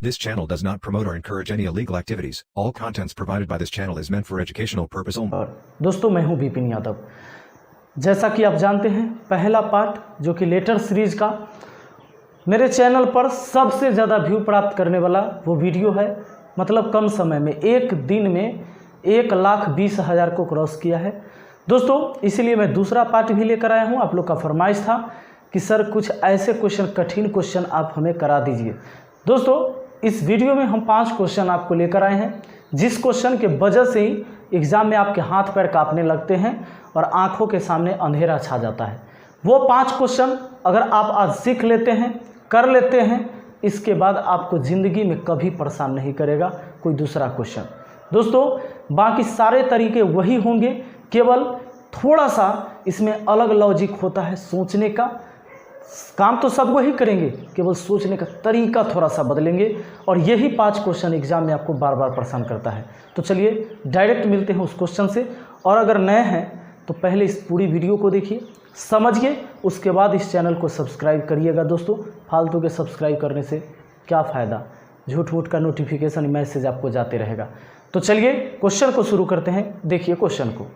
This channel does not promote or encourage any illegal activities. All contents provided by this channel is meant for educational purpose only. दोस्तों मैं हूं विपिन यादव। जैसा कि आप जानते हैं, पहला पार्ट जो कि लेटर सीरीज का मेरे चैनल पर सबसे ज़्यादा व्यू प्राप्त करने वाला वो वीडियो है। मतलब कम समय में, एक दिन में 1,20,000 को क्रॉस किया है दोस्तों। इसीलिए मैं दूसरा पार्ट भी लेकर आया हूं। आप लोग का फरमाइश था कि सर कुछ ऐसे क्वेश्चन, कठिन क्वेश्चन आप हमें करा दीजिए। दोस्तों इस वीडियो में हम 5 क्वेश्चन आपको लेकर आए हैं, जिस क्वेश्चन के वजह से ही एग्ज़ाम में आपके हाथ पैर कांपने लगते हैं और आंखों के सामने अंधेरा छा जाता है। वो 5 क्वेश्चन अगर आप आज सीख लेते हैं, कर लेते हैं, इसके बाद आपको ज़िंदगी में कभी परेशान नहीं करेगा कोई दूसरा क्वेश्चन। दोस्तों बाकी सारे तरीके वही होंगे, केवल थोड़ा सा इसमें अलग लॉजिक होता है। सोचने का काम तो सब वही करेंगे, केवल सोचने का तरीका थोड़ा सा बदलेंगे और यही 5 क्वेश्चन एग्जाम में आपको बार बार परेशान करता है। तो चलिए डायरेक्ट मिलते हैं उस क्वेश्चन से। और अगर नए हैं तो पहले इस पूरी वीडियो को देखिए, समझिए, उसके बाद इस चैनल को सब्सक्राइब करिएगा। दोस्तों फालतू के सब्सक्राइब करने से क्या फ़ायदा, झूठ मूठ का नोटिफिकेशन मैसेज आपको जाते रहेगा। तो चलिए क्वेश्चन को शुरू करते हैं। देखिए क्वेश्चन को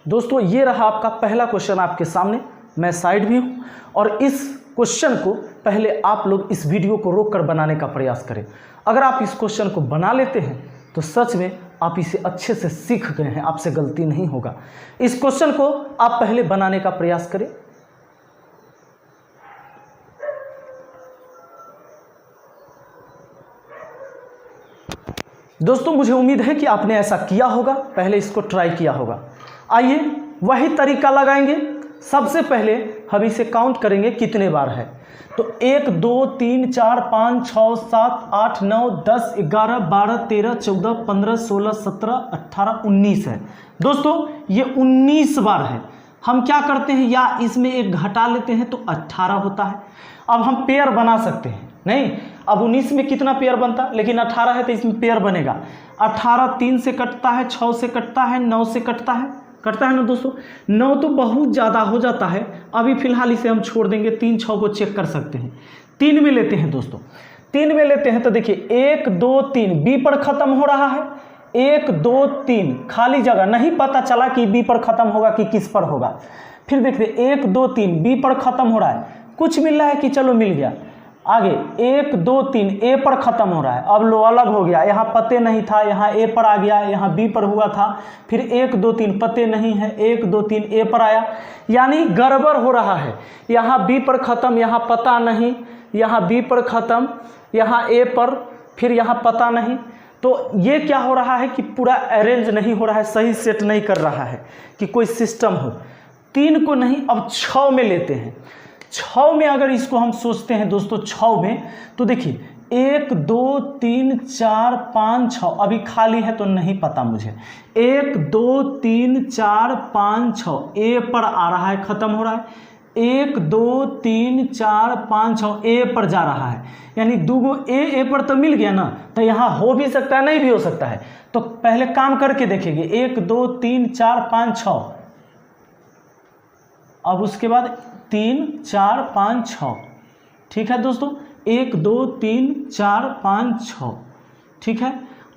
दोस्तों, ये रहा आपका पहला क्वेश्चन आपके सामने। मैं साइड भी हूँ और इस क्वेश्चन को पहले आप लोग इस वीडियो को रोक कर बनाने का प्रयास करें। अगर आप इस क्वेश्चन को बना लेते हैं तो सच में आप इसे अच्छे से सीख गए हैं, आपसे गलती नहीं होगा। इस क्वेश्चन को आप पहले बनाने का प्रयास करें। दोस्तों मुझे उम्मीद है कि आपने ऐसा किया होगा, पहले इसको ट्राई किया होगा। आइए वही तरीका लगाएंगे। सबसे पहले हम इसे काउंट करेंगे कितने बार है। तो 1 2 3 4 5 6 7 8 9 10 11 12 13 14 15 16 17 18 19 है। दोस्तों ये 19 बार है। हम क्या करते हैं, या इसमें एक घटा लेते हैं तो 18 होता है। अब हम पेयर बना सकते हैं, नहीं अब 19 में कितना पेयर बनता, लेकिन 18 है तो इसमें पेयर बनेगा। 18 3 से कटता है, 6 से कटता है, 9 से कटता है ना दोस्तों। 9 तो बहुत ज़्यादा हो जाता है, अभी फिलहाल इसे हम छोड़ देंगे। 3 6 को चेक कर सकते हैं। 3 में लेते हैं दोस्तों, 3 में लेते हैं तो देखिए 1 2 3 बी पर ख़त्म हो रहा है। 1 2 3 खाली जगह, नहीं पता चला कि बी पर ख़त्म होगा कि किस पर होगा। फिर देखते 1 2 3 बी पर ख़त्म हो रहा है, कुछ मिल रहा है कि चलो मिल गया। आगे 1 2 3 ए पर ख़त्म हो रहा है, अब लो अलग हो गया, यहाँ पते नहीं था, यहाँ ए पर आ गया, यहाँ बी पर हुआ था। फिर 1 2 3 पते नहीं है, 1 2 3 ए पर आया, यानी गड़बड़ हो रहा है। यहाँ बी पर ख़त्म, यहाँ पता नहीं, यहाँ बी पर ख़त्म, यहाँ ए पर, फिर यहाँ पता नहीं। तो ये क्या हो रहा है कि पूरा अरेंज नहीं हो रहा है, सही सेट नहीं कर रहा है कि कोई सिस्टम हो। 3 को नहीं, अब 6 में लेते हैं। 6 में अगर इसको हम सोचते हैं दोस्तों, 6 में तो देखिए 1 2 3 4 5 6, अभी खाली है तो नहीं पता मुझे। 1 2 3 4 5 6 ए पर आ रहा है, ख़त्म हो रहा है। 1 2 3 4 5 6 ए पर जा रहा है, यानी 2 ए पर तो मिल गया ना। तो यहाँ हो भी सकता है, नहीं भी हो सकता है। तो पहले काम करके देखेंगे। 1 2 3 4 5 6, अब उसके बाद 3 4 5 6, ठीक है दोस्तों। 1 2 3 4 5 6, ठीक है।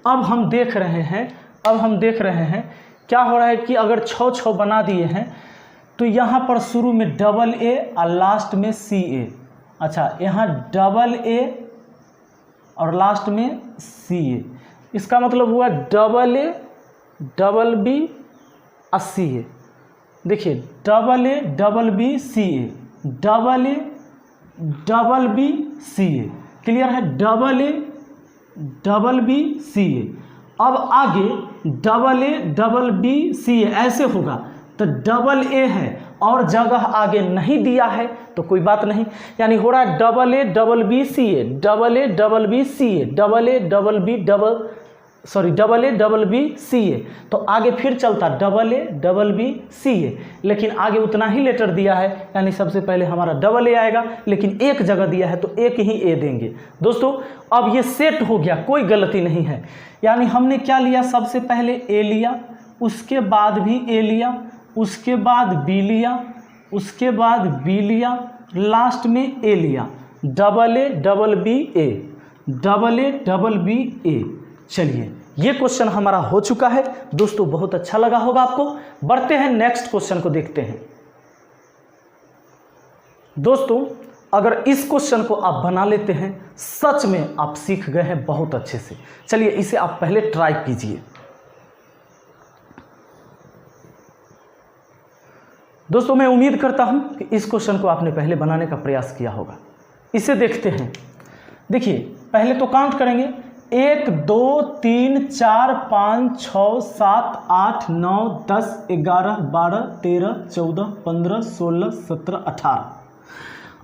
अब हम देख रहे हैं क्या हो रहा है कि अगर 6 6 बना दिए हैं तो यहाँ पर शुरू में डबल ए और लास्ट में सी ए। अच्छा, यहाँ डबल ए और लास्ट में सी ए, इसका मतलब हुआ डबल ए डबल बी और सी ए। देखिए double A double B C A, double A double B C A, clear है। Double A double B C A. अब आगे double A double B C A ऐसे होगा, तो double A है और जगह आगे नहीं दिया है तो कोई बात नहीं, यानी हो रहा है double A double B C A, double A double B C A, double A double B double A double B C A. तो आगे फिर चलता double A double B C A, लेकिन आगे उतना ही लेटर दिया है, यानी सबसे पहले हमारा डबल ए आएगा, लेकिन एक जगह दिया है तो एक ही ए देंगे। दोस्तों अब ये सेट हो गया, कोई गलती नहीं है। यानी हमने क्या लिया, सबसे पहले ए लिया, उसके बाद भी ए लिया, उसके बाद बी लिया, उसके बाद बी लिया, लास्ट में ए लिया। AA चलिए ये क्वेश्चन हमारा हो चुका है दोस्तों, बहुत अच्छा लगा होगा आपको। बढ़ते हैं नेक्स्ट क्वेश्चन को देखते हैं। दोस्तों अगर इस क्वेश्चन को आप बना लेते हैं, सच में आप सीख गए हैं बहुत अच्छे से। चलिए इसे आप पहले ट्राई कीजिए। दोस्तों मैं उम्मीद करता हूं कि इस क्वेश्चन को आपने पहले बनाने का प्रयास किया होगा। इसे देखते हैं। देखिए पहले तो काउंट करेंगे 1 2 3 4 5 6 7 8 9 10 11 12 13 14 15 16 17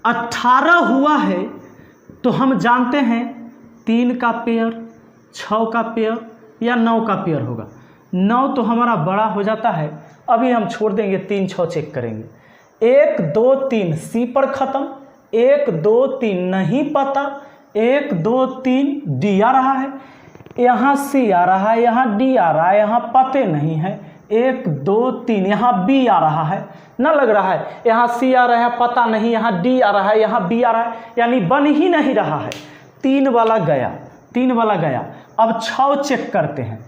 18 हुआ है। तो हम जानते हैं 3 का पेयर, 6 का पेयर या 9 का पेयर होगा। 9 तो हमारा बड़ा हो जाता है, अभी हम छोड़ देंगे, 3 6 चेक करेंगे। 1 2 3 सी पर ख़त्म, 1 2 3 नहीं पता, 1 2 3 डी आ रहा है, यहाँ सी आ रहा है, यहाँ डी आ रहा है, यहाँ पते नहीं है। 1 2 3 यहाँ बी आ रहा है, ना लग रहा है, यहाँ सी आ रहा है, पता नहीं, यहाँ डी आ रहा है, यहाँ बी आ रहा है, यानी बन ही नहीं रहा है। 3 वाला गया, 3 वाला गया। अब 6 चेक करते हैं।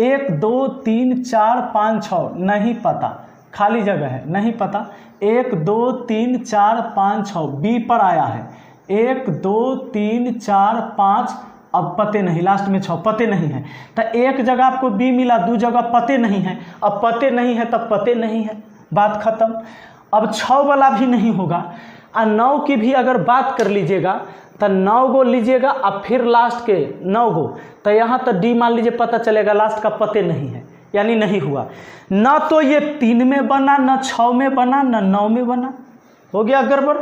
1 2 3 4 5 6 नहीं पता, खाली जगह है, नहीं पता। 1 2 3 4 5 6 बी पर आया है। 1 2 3 4 5 अब पते नहीं, लास्ट में 6 पते नहीं है। तो एक जगह आपको बी मिला, 2 जगह पते नहीं है। अब पते नहीं है तब पते नहीं है, बात खत्म। अब 6 वाला भी नहीं होगा। और 9 की भी अगर बात कर लीजिएगा तो 9 गो लीजिएगा, अब फिर लास्ट के 9 गो, तो यहाँ तो डी मान लीजिए, पता चलेगा लास्ट का पते नहीं है, यानी नहीं हुआ। ना तो ये 3 में बना, ना 6 में बना, ना 9 में बना, हो गया गड़बड़।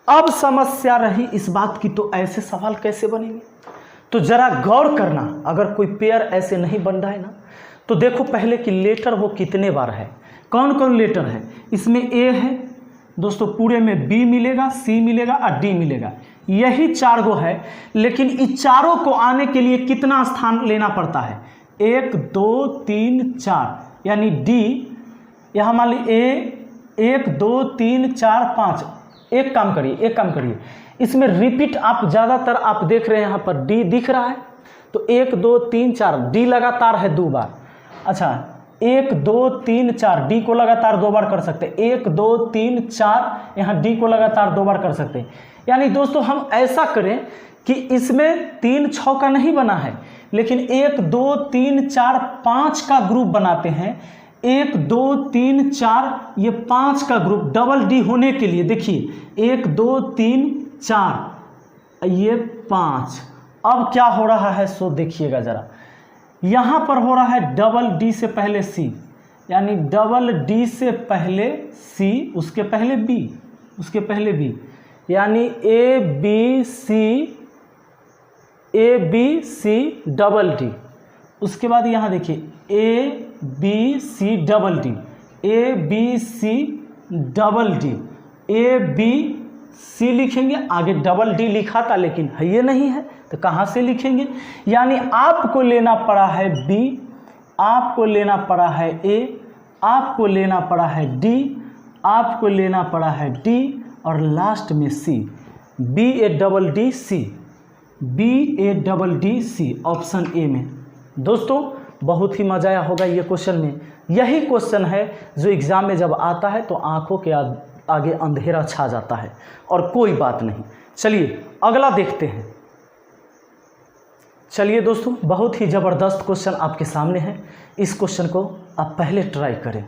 अब समस्या रही इस बात की, तो ऐसे सवाल कैसे बनेंगे? तो जरा गौर करना, अगर कोई पेयर ऐसे नहीं बन रहा है ना, तो देखो पहले कि लेटर वो कितने बार है, कौन कौन लेटर है। इसमें ए है दोस्तों, पूरे में बी मिलेगा, सी मिलेगा और डी मिलेगा, यही 4 गो है। लेकिन इस चारों को आने के लिए कितना स्थान लेना पड़ता है? 1 2 3 4, यानी डी यहाँ मान ली ए 1 2 3 4 5। एक काम करिए, इसमें रिपीट आप ज़्यादातर आप देख रहे हैं, यहाँ पर डी दिख रहा है, तो 1 2 3 4 डी लगातार है 2 बार। अच्छा 1 2 3 4 डी को लगातार 2 बार कर सकते हैं। 1 2 3 4 यहाँ डी को लगातार 2 बार कर सकते हैं। यानी दोस्तों हम ऐसा करें कि इसमें 3 6 का नहीं बना है, लेकिन 1 2 3 4 5 का ग्रुप बनाते हैं। 1 2 3 4 ये 5 का ग्रुप डबल डी होने के लिए, देखिए 1 2 3 4 ये 5। अब क्या हो रहा है सो देखिएगा जरा, यहाँ पर हो रहा है डबल डी से पहले सी, यानी डबल डी से पहले सी, उसके पहले बी, उसके पहले बी, यानी A B C double D. उसके बाद यहाँ देखिए A B C double D, A B C double D, A B C लिखेंगे, आगे डबल डी लिखा था लेकिन है ये नहीं है, तो कहाँ से लिखेंगे? यानी आपको लेना पड़ा है बी, आपको लेना पड़ा है ए, आपको लेना पड़ा है डी, आपको लेना पड़ा है डी और लास्ट में C, B A double D C, B A double D C, option A में। दोस्तों बहुत ही मज़ा आया होगा ये क्वेश्चन में। यही क्वेश्चन है जो एग्ज़ाम में जब आता है तो आंखों के आगे अंधेरा छा जाता है, और कोई बात नहीं। चलिए अगला देखते हैं। चलिए दोस्तों बहुत ही ज़बरदस्त क्वेश्चन आपके सामने है, इस क्वेश्चन को आप पहले ट्राई करें।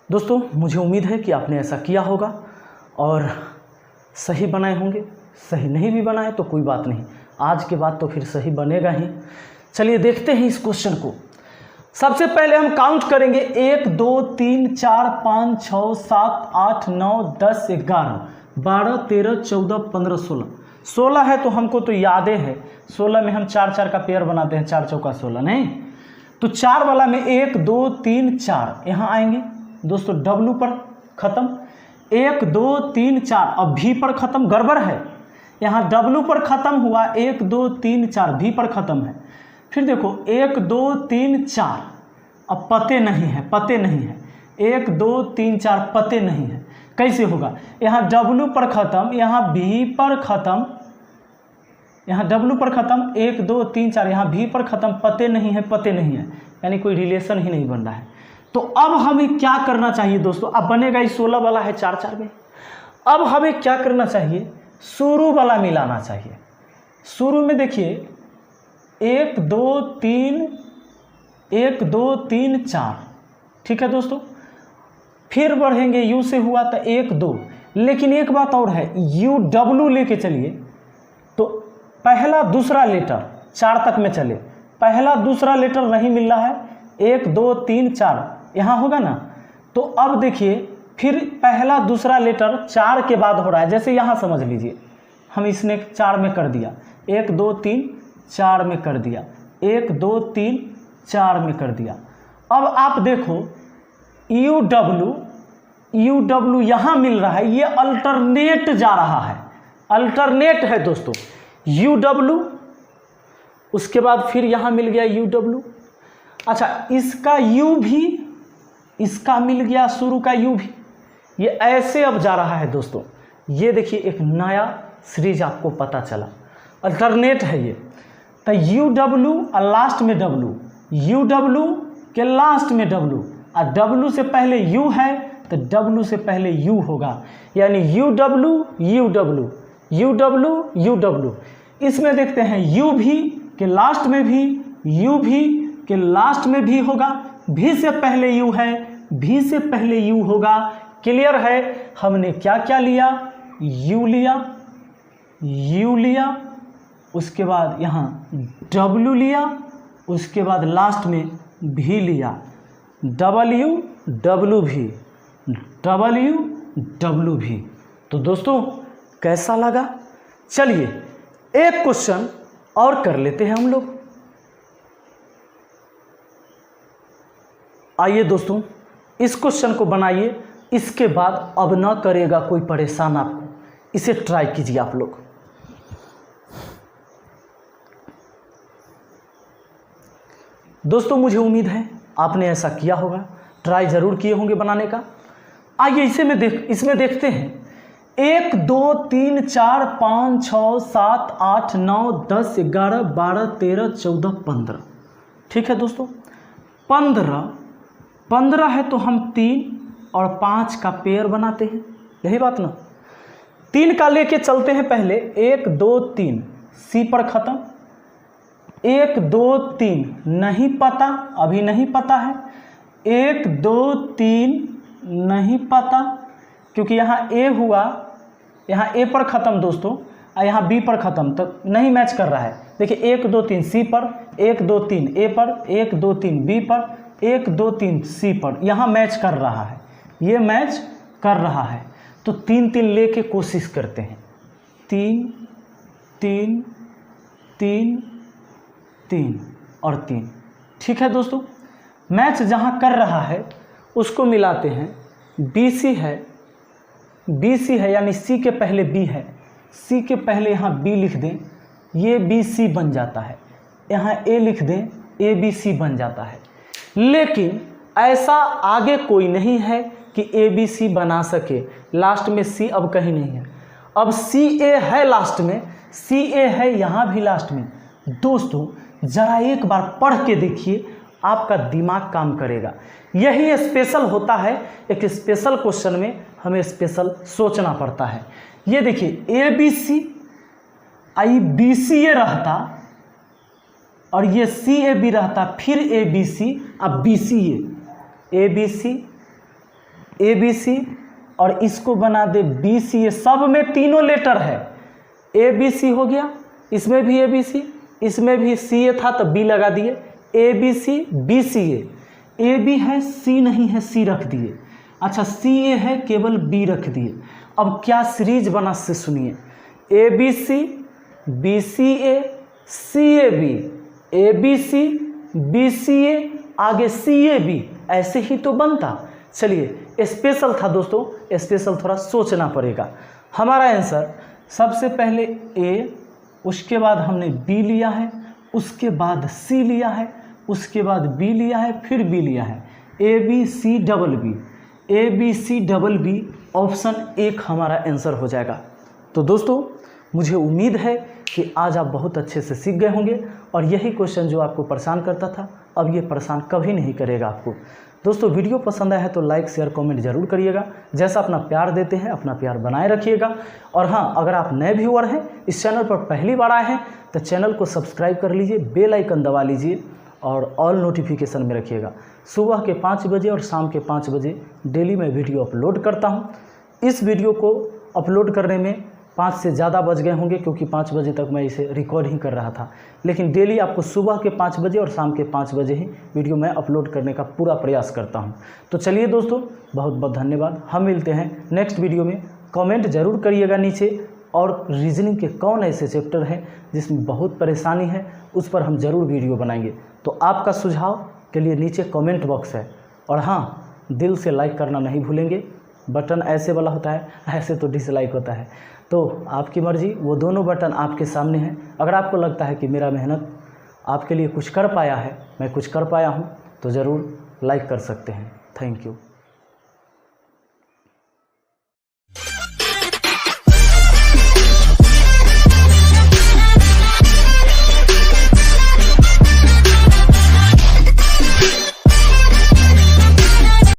दोस्तों मुझे उम्मीद है कि आपने ऐसा किया होगा और सही बनाए होंगे। सही नहीं भी बनाए तो कोई बात नहीं, आज के बाद तो फिर सही बनेगा ही। चलिए देखते हैं इस क्वेश्चन को। सबसे पहले हम काउंट करेंगे 1 2 3 4 5 6 7 8 9 10 11 12 13 14 15 16। 16 है तो हमको तो यादें है, 16 में हम 4 4 का पेयर बनाते हैं, 4 चौका 16 नहीं, तो 4 वाला में 1 2 3 4 यहाँ आएंगे दोस्तों, डब्लू पर ख़त्म, 1 2 3 4, अब भी पर ख़त्म, गड़बड़ है, यहाँ डब्लू पर ख़त्म हुआ, 1 2 3 4 भी पर ख़त्म है। फिर देखो 1 2 3 4, अब पते नहीं है, पते नहीं है, 1 2 3 4 पते नहीं है, कैसे होगा, यहाँ W पर ख़त्म, यहाँ V पर ख़त्म, यहाँ W पर ख़त्म 1 2 3 4, यहाँ V पर ख़त्म, पते नहीं है, पते नहीं है, यानी कोई रिलेशन ही नहीं बन रहा है। तो अब हमें क्या करना चाहिए दोस्तों, अब बनेगा ये 16 वाला है 4 4 में। अब हमें क्या करना चाहिए, शुरू वाला मिलाना चाहिए। शुरू में देखिए 1 2 3 1 2 3 4, ठीक है दोस्तों। फिर बढ़ेंगे U से हुआ तो 1 2, लेकिन एक बात और है, UW लेके चलिए तो पहला दूसरा लेटर 4 तक में चले, पहला दूसरा लेटर नहीं मिल रहा है, 1 2 3 4 यहाँ होगा ना। तो अब देखिए फिर पहला दूसरा लेटर 4 के बाद हो रहा है, जैसे यहाँ समझ लीजिए हम इसने 4 में कर दिया, 1 2 3 4 में कर दिया, 1 2 3 4 में कर दिया। अब आप देखो UW यहाँ मिल रहा है, ये अल्टरनेट जा रहा है, अल्टरनेट है दोस्तों UW, उसके बाद फिर यहाँ मिल गया UW। अच्छा इसका U भी, इसका मिल गया शुरू का U भी, ये ऐसे अब जा रहा है दोस्तों। ये देखिए एक नया सीरीज आपको पता चला, अल्टरनेट है ये। तो UW और लास्ट में W, UW के लास्ट में W, और W से पहले U है तो W से पहले U होगा, यानी UW। इसमें देखते हैं U भी के लास्ट में भी, U भी के लास्ट में भी होगा, V से पहले U है, V से पहले U होगा। क्लियर है, हमने क्या क्या लिया, U लिया, उसके बाद यहाँ W लिया, उसके बाद लास्ट में V लिया, WW भी। तो दोस्तों कैसा लगा, चलिए एक क्वेश्चन और कर लेते हैं हम लोग। आइए दोस्तों इस क्वेश्चन को बनाइए, इसके बाद अब ना करेगा कोई परेशान आपको, इसे ट्राई कीजिए आप लोग। दोस्तों मुझे उम्मीद है आपने ऐसा किया होगा, ट्राई ज़रूर किए होंगे बनाने का। आइए इसमें देखते हैं 1 2 3 4 5 6 7 8 9 10 11 12 13 14 15, ठीक है दोस्तों। 15 है तो हम 3 और 5 का पेयर बनाते हैं, यही बात ना। 3 का लेके चलते हैं पहले, 1 2 3 C पर ख़त्म, 1 2 3 नहीं पता, अभी नहीं पता है, 1 2 3 नहीं पता, क्योंकि यहाँ A हुआ, यहाँ A पर ख़त्म दोस्तों, और यहाँ B पर ख़त्म, तो नहीं मैच कर रहा है। देखिए 1 2 3 C पर, 1 2 3 A पर, 1 2 3 B पर, 1 2 3 C पर, यहाँ मैच कर रहा है, ये मैच कर रहा है। तो 3 3 लेके कोशिश करते हैं, 3 3 3 3 और 3, ठीक है दोस्तों। मैच जहाँ कर रहा है उसको मिलाते हैं, BC है यानी C के पहले B है, C के पहले यहाँ B लिख दें, ये BC बन जाता है, यहाँ A लिख दें, ABC बन जाता है। लेकिन ऐसा आगे कोई नहीं है कि ABC बना सके, लास्ट में C अब कहीं नहीं है, अब CA है लास्ट में, CA है यहाँ भी लास्ट में। दोस्तों ज़रा एक बार पढ़ के देखिए, आपका दिमाग काम करेगा। यही स्पेशल होता है, एक स्पेशल क्वेश्चन में हमें स्पेशल सोचना पड़ता है। ये देखिए ABC आई BCA रहता और ये CAB रहता, फिर ABC, अब BCA, ABC और इसको बना दे BCA, सब में तीनों लेटर है, ABC हो गया, इसमें भी ABC, इसमें भी CA था तो B लगा दिए, ABC BCA, AB है C नहीं है, C रख दिए। अच्छा CA है, केवल B रख दिए। अब क्या सीरीज बना से सुनिए, ABC BCA CAB, ABC BCA आगे CAB, ऐसे ही तो बनता। चलिए स्पेशल था दोस्तों, स्पेशल थोड़ा सोचना पड़ेगा। हमारा आंसर सबसे पहले A, उसके बाद हमने B लिया है, उसके बाद C लिया है, उसके बाद B लिया है, फिर B लिया है, ABC डबल B ऑप्शन 1 हमारा आंसर हो जाएगा। तो दोस्तों मुझे उम्मीद है कि आज आप बहुत अच्छे से सीख गए होंगे और यही क्वेश्चन जो आपको परेशान करता था अब ये परेशान कभी नहीं करेगा आपको। दोस्तों वीडियो पसंद आया है तो लाइक शेयर कमेंट जरूर करिएगा। जैसा अपना प्यार देते हैं अपना प्यार बनाए रखिएगा। और हाँ, अगर आप नए व्यूअर हैं, इस चैनल पर पहली बार आए हैं तो चैनल को सब्सक्राइब कर लीजिए, बेल आइकन दबा लीजिए और ऑल नोटिफिकेशन में रखिएगा। सुबह के 5 बजे और शाम के 5 बजे डेली मैं वीडियो अपलोड करता हूँ। इस वीडियो को अपलोड करने में 5 से ज़्यादा बज गए होंगे क्योंकि 5 बजे तक मैं इसे रिकॉर्ड ही कर रहा था, लेकिन डेली आपको सुबह के 5 बजे और शाम के 5 बजे ही वीडियो मैं अपलोड करने का पूरा प्रयास करता हूं। तो चलिए दोस्तों, बहुत बहुत धन्यवाद। हम मिलते हैं नेक्स्ट वीडियो में। कमेंट जरूर करिएगा नीचे, और रीजनिंग के कौन ऐसे चैप्टर हैं जिसमें बहुत परेशानी है उस पर हम ज़रूर वीडियो बनाएंगे। तो आपका सुझाव के लिए नीचे कमेंट बॉक्स है। और हाँ, दिल से लाइक करना नहीं भूलेंगे। बटन ऐसे वाला होता है, ऐसे तो डिसलाइक होता है, तो आपकी मर्ज़ी, वो दोनों बटन आपके सामने हैं। अगर आपको लगता है कि मेरा मेहनत आपके लिए कुछ कर पाया है, मैं कुछ कर पाया हूँ, तो ज़रूर लाइक कर सकते हैं। Thank you.